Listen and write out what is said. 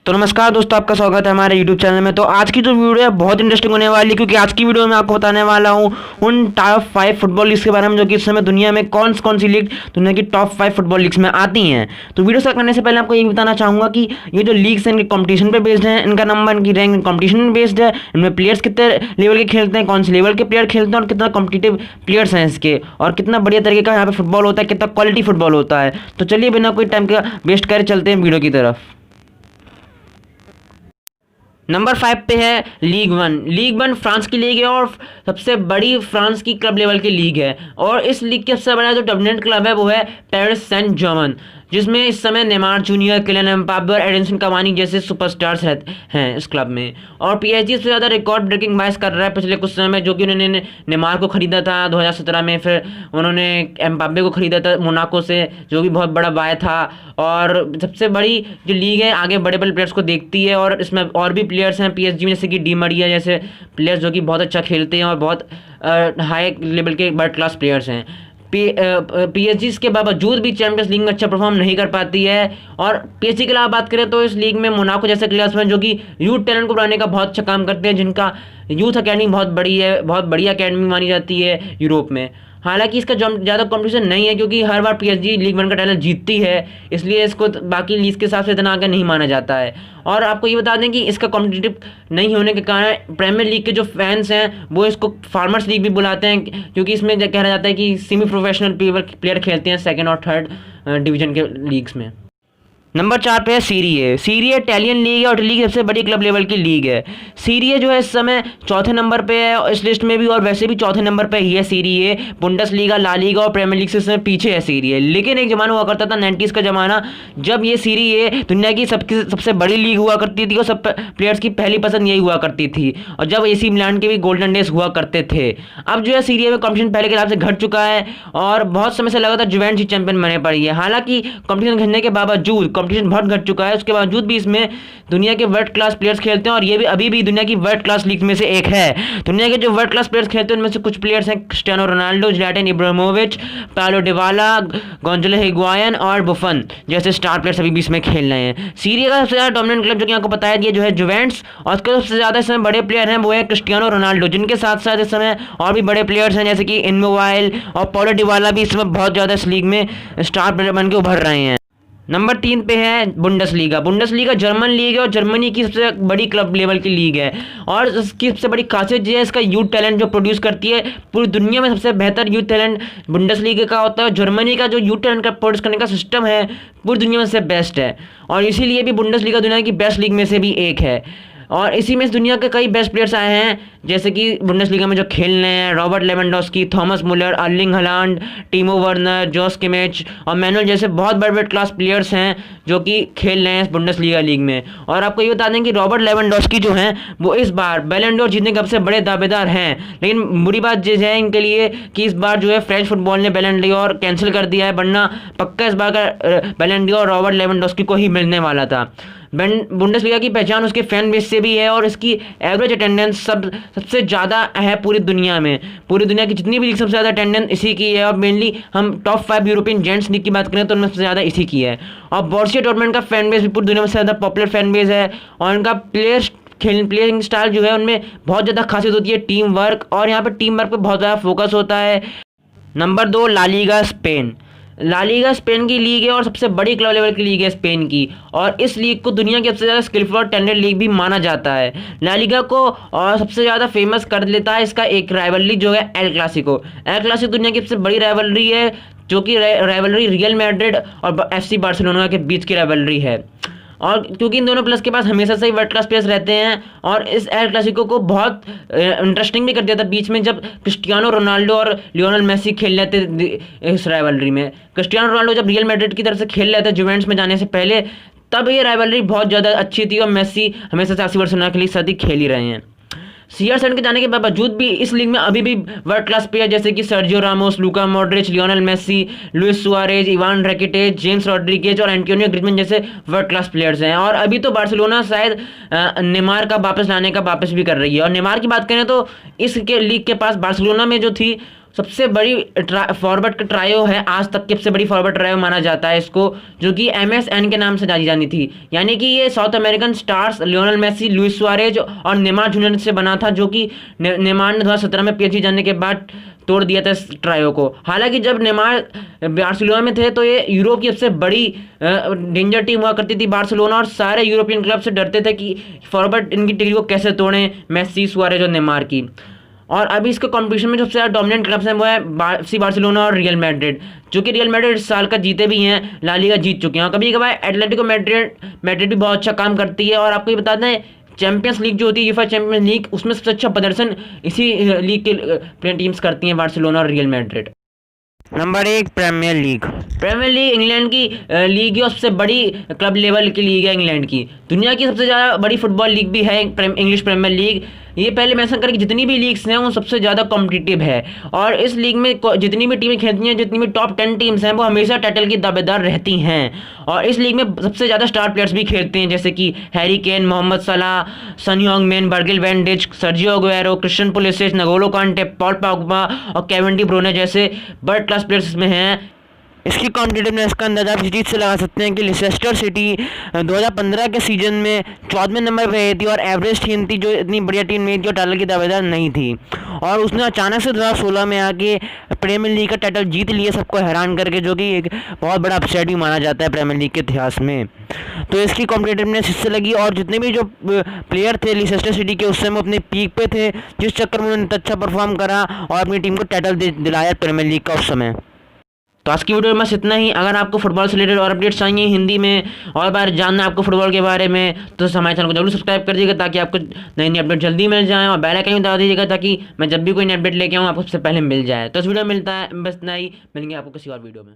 तो नमस्कार दोस्तों, आपका स्वागत है हमारे YouTube चैनल में। तो आज की जो वीडियो है बहुत इंटरेस्टिंग होने वाली है, क्योंकि आज की वीडियो में आपको बताने वाला हूँ उन टॉप 5 फुटबॉल लीग्स के बारे में जो कि इस समय दुनिया में कौन सी लीग दुनिया की टॉप 5 फुटबॉल लीग्स में आती हैं। तो वीडियो स्टार्ट करने से पहले आपको ये बताना चाहूँगा कि ये जो लीग्स हैं इनके कॉम्पिटिशन पर बेस्ड हैं, इनका नंबर, इनकी रैंक कॉम्पिटिशन बेस्ड है, इनमें प्लेयर्स कितने लेवल के खेलते हैं, कौन से लेवल के प्लेयर खेलते हैं और कितना कॉम्पिटिटिव प्लेयर्स हैं इसके, और कितना बढ़िया तरीके का यहाँ पे फुटबॉल होता है, कितना क्वालिटी फुटबॉल होता है। तो चलिए बिना कोई टाइम का वेस्ट करे चलते हैं वीडियो की तरफ। नंबर 5 पे है लीग वन फ्रांस की लीग है और सबसे बड़ी फ्रांस की क्लब लेवल की लीग है। और इस लीग के सबसे बड़ा जो डोमिनेंट क्लब है वो है पेरिस सेंट जर्मन, जिसमें इस समय नेमार जूनियर, किलियन एम्बाप्पे और एडिनसन कावानी जैसे सुपरस्टार्स हैं इस क्लब में। और पीएसजी से ज़्यादा रिकॉर्ड ब्रेकिंग बाइस कर रहा है पिछले कुछ समय में, जो कि उन्होंने नेमार को खरीदा था 2017 में, फिर उन्होंने एम्बाप्पे को खरीदा था मोनाको से, जो भी बहुत बड़ा बाय था। और सबसे बड़ी जो लीग है आगे बड़े बड़े प्लेयर्स को देखती है, और इसमें और भी प्लेयर्स हैं पीएसजी में, जैसे कि डी मरिया जैसे प्लेयर्स जो कि बहुत अच्छा खेलते हैं और बहुत हाई लेवल के वर्ल्ड क्लास प्लेयर्स हैं। पीएसजी के बावजूद भी चैंपियंस लीग में अच्छा परफॉर्म नहीं कर पाती है। और पीएसजी के अलावा बात करें तो इस लीग में मोनाको जैसे प्लेयर्स हैं जो कि यूथ टैलेंट को बढ़ाने का बहुत अच्छा काम करते हैं, जिनका यूथ अकेडमी बहुत बड़ी है, बहुत बढ़िया अकेडमी मानी जाती है यूरोप में। हालांकि इसका ज़्यादा कंपटीशन नहीं है, क्योंकि हर बार पीएसजी लीग वन का टाइटल जीतती है, इसलिए इसको बाकी लीग के हिसाब से इतना आगे नहीं माना जाता है। और आपको ये बता दें कि इसका कॉम्पिटिटिव नहीं होने के कारण प्रीमियर लीग के जो फैंस हैं वो इसको फार्मर्स लीग भी बुलाते हैं, क्योंकि इसमें कहा जाता है कि सेमी प्रोफेशनल प्लेयर खेलते हैं सेकेंड और थर्ड डिवीजन के लीग्स में। नंबर 4 पे है सीरी ए इटालियन लीग है और इटली की सबसे बड़ी क्लब लेवल की लीग है। सीरी ए जो है इस समय चौथे नंबर पे है इस लिस्ट में भी, और वैसे भी चौथे नंबर पे ही है सीरी ए। बुंडसलीगा, ला लीगा और प्रीमियर लीग से इसमें पीछे है सीरी ए। लेकिन एक जमाना हुआ करता था 90s का जमाना, जब ये सीरी ए दुनिया की सबसे बड़ी लीग हुआ करती थी और सब प्लेयर्स की पहली पसंद यही हुआ करती थी, और जब AC मिलान के भी गोल्डन डेज हुआ करते थे। अब जो है सीरी ए में कॉम्पिटिशन पहले के हिसाब से घट चुका है और बहुत समय से लगातार जुवेंटस ही चैंपियन बने पड़ी है। हालांकि कॉम्पिटिशन घटने के बावजूद कॉम्पिटिशन बहुत घट चुका है, उसके बावजूद भी इसमें दुनिया के वर्ल्ड क्लास प्लेयर्स खेलते हैं, और ये भी अभी भी दुनिया की वर्ल्ड क्लास लीग में से एक है। दुनिया के जो वर्ल्ड क्लास प्लेयर्स खेलते हैं उनमें से कुछ प्लेयर्स हैं Cristiano Ronaldo, Zlatan Ibrahimovic, Paulo Dybala, Gonzalo Higuain और बुफन जैसे स्टार प्लेयर्स अभी भी इसमें खेल रहे हैं। सीरिया का सबसे ज़्यादा डोमिनेंट क्लब जो कि आपको बताया दिया जो है जुवेंटस, और उसके सबसे ज़्यादा इस समय बड़े प्लेयर हैं वो है क्रिस्टियानो रोनाल्डो, जिनके साथ साथ इस समय और भी बड़े प्लेयर्स हैं जैसे कि इनमोबाइल और पाउलो डिबाला भी इस समय बहुत ज़्यादा इस लीग में स्टार प्लेयर बन के उभर रहे हैं। नंबर 3 पे है बुंडसलीगा जर्मन लीग है और जर्मनी की सबसे बड़ी क्लब लेवल की लीग है। और इसकी सबसे बड़ी खासियत ये है इसका यूथ टैलेंट जो प्रोड्यूस करती है। पूरी दुनिया में सबसे बेहतर यूथ टैलेंट बुंडसलीगा का होता है। जर्मनी का जो यूथ टैलेंट का प्रोड्यूस करने का सिस्टम है पूरी दुनिया में से बेस्ट है, और इसीलिए भी बुंडसलीगा दुनिया की बेस्ट लीग में से भी एक है। और इसी में दुनिया के कई बेस्ट प्लेयर्स आए हैं, जैसे कि बुंडसलीगा में जो खेल रहे हैं रॉबर्ट लेवेंडोस्की, थॉमस मुलर, अर्लिंग हालैंड, टीमो वर्नर, जोस किमिच और मैनुअल जैसे बहुत बड़े बड़े क्लास प्लेयर्स हैं जो कि खेल रहे हैं इस बुंडसलीगा लीग में। और आपको ये बता दें कि रॉबर्ट लेवेंडोस्की जो हैं वो इस बार बैलन डोर जीतने के सबसे बड़े दावेदार हैं, लेकिन बुरी बात ये है इनके लिए कि इस बार जो है फ्रेंच फुटबॉल ने बैलन डोर कैंसिल कर दिया है, वरना पक्का इस बार का बैलन डोर रॉबर्ट लेवेंडोस्की को ही मिलने वाला था। बुंडसलीगा की पहचान उसके फैन बेस से भी है, और इसकी एवरेज अटेंडेंस सबसे ज़्यादा है पूरी दुनिया में। पूरी दुनिया की जितनी भी लीग सबसे ज़्यादा अटेंडेंस इसी की है, और मेनली हम टॉप 5 यूरोपियन जेंट्स लीग की बात करें तो उनमें सबसे ज़्यादा इसी की है। और बोरुसिया डॉर्टमुंड का फैन बेस भी पूरी दुनिया में सबसे ज़्यादा पॉपुलर फैन बेस है, और इनका प्लेइंग स्टाइल जो है उनमें बहुत ज़्यादा खासियत होती है टीम वर्क, और यहाँ पर टीम वर्क पर बहुत ज़्यादा फोकस होता है। नंबर 2 ला लीगा स्पेन की लीग है और सबसे बड़ी क्लब लेवल की लीग है स्पेन की, और इस लीग को दुनिया की सबसे ज़्यादा स्किलफुल और टैलेंटेड लीग भी माना जाता है। ला लीगा को और सबसे ज़्यादा फेमस कर लेता है इसका एक राइवलरी जो है एल क्लासिको दुनिया की सबसे बड़ी राइवलरी है, जो कि राइवलरी रियल मैड्रिड और FC बार्सिलोना के बीच की राइवलरी है। और क्योंकि इन दोनों प्लेयर्स के पास हमेशा से ही वर्ल्ड क्लास प्लेयर्स रहते हैं, और इस एल क्लासिको को बहुत इंटरेस्टिंग भी कर दिया था बीच में जब क्रिस्टियानो रोनाल्डो और लियोनेल मेसी खेल रहे थे इस राइवलरी में। क्रिस्टियानो रोनाल्डो जब रियल मैड्रिड की तरफ से खेल रहे थे जुवेंटस में जाने से पहले, तब ये राइवलरी बहुत ज़्यादा अच्छी थी, और मेसी हमेशा से 80 बार्सिलोना के लिए सदी खेल ही रहे हैं। CR7 के जाने के बावजूद भी इस लीग में अभी भी वर्ल्ड क्लास प्लेयर जैसे कि Sergio Ramos, Luka Modric, Lionel Messi, Luis Suarez, Ivan Rakitic, James Rodriguez और एंटोनियो ग्रीजमैन जैसे वर्ल्ड क्लास प्लेयर्स हैं। और अभी तो बार्सिलोना शायद नेमार का वापस लाने का वापस भी कर रही है। और नेमार की बात करें तो इसके लीग के पास बार्सिलोना में जो थी सबसे बड़ी फॉरवर्ड का ट्रायो है, आज तक की सबसे बड़ी फॉरवर्ड ट्रायो माना जाता है इसको, जो कि MSN के नाम से जानी जानी थी। यानी कि ये South American stars Lionel Messi, Luis Suarez और नेमार जूनियर से बना था, जो कि नेमार ने 2017 में PSG जाने के बाद तोड़ दिया था इस ट्रायो को। हालांकि जब नेमार बार्सिलोना में थे तो ये यूरोप की सबसे बड़ी डेंजर टीम हुआ करती थी बार्सिलोना, और सारे यूरोपियन क्लब से डरते थे कि फॉरवर्ड इनकी टिग्री को कैसे तोड़ें, मेसी, सुआरेज और नेमार की। और अभी इसके कंपटीशन में सबसे ज़्यादा डोमिनेंट क्लब्स हैं वो है FC बार्सिलोना और रियल मैड्रिड, जो कि रियल मैड्रिड इस साल का जीते भी हैं, ला लीगा जीत चुके हैं। और कभी कभार एटलेटिको मैड्रिड भी बहुत अच्छा काम करती है। और आपको ये बता दें, चैंपियंस लीग जो होती है, यूफा चैंपियंस लीग, उसमें सबसे अच्छा प्रदर्शन इसी लीग के प्लेयर टीम्स करती हैं, बार्सिलोना और Real Madrid. Number 1 Premier League. Premier League England की लीग है और सबसे बड़ी क्लब लेवल की लीग है इंग्लैंड की। दुनिया की सबसे ज़्यादा बड़ी फुटबॉल लीग भी है इंग्लिश प्रीमियर लीग। ये पहले मेंशन करें कि जितनी भी लीग्स हैं वो सबसे ज़्यादा कॉम्पिटिटिव है, और इस लीग में जितनी भी टीमें खेलती हैं, जितनी भी टॉप 10 टीम्स हैं, वो हमेशा टाइटल की दावेदार रहती हैं। और इस लीग में सबसे ज़्यादा स्टार प्लेयर्स भी खेलते हैं, जैसे कि Harry Kane, Mohamed Salah, Son Heungmin, Virgil van Dijk, Sergio Aguero, Christian Pulisic, N'Golo Kante, Paul Pogba और केविन डी ब्रुयने जैसे वर्ल्ड क्लास प्लेयर्स इसमें हैं। इसकी कॉम्पिटिटिवनेस का अंदाजा आप इस चीज़ से लगा सकते हैं कि लेस्टर सिटी 2015 के सीजन में 14वें नंबर पर रही थी और एवरेज टीम थी, जो इतनी बढ़िया टीम नहीं थी और टाइटल की दावेदार नहीं थी, और उसने अचानक से 2016 में आके प्रीमियर लीग का टाइटल जीत लिया, सबको हैरान करके, जो कि एक बहुत बड़ा अपसेट भी माना जाता है प्रीमियर लीग के इतिहास में। तो इसकी कॉम्पिटिटिवनेस इससे लगी, और जितने भी जो प्लेयर थे लेस्टर सिटी के उस समय अपने पीक पे थे, जिस चक्कर में उन्होंने अच्छा परफॉर्म करा और अपनी टीम को टाइटल दिलाया प्रीमियर लीग का उस समय। तो आज की वीडियो में बस इतना ही। अगर आपको फुटबॉल से रिलेटेड और अपडेट्स चाहिए हिंदी में और बार जानना आपको फुटबॉल के बारे में, तो हमारे चैनल को जरूर सब्सक्राइब कर दीजिएगा ताकि आपको नई नई अपडेट जल्दी मिल जाए, और बेल आइकन दबा दीजिएगा ताकि मैं जब भी कोई नई अपडेट लेके आऊँ आपको सबसे पहले मिल जाए। तो इस वीडियो में मिलता है बस इतना ही, मिलेंगे आपको किसी और वीडियो में।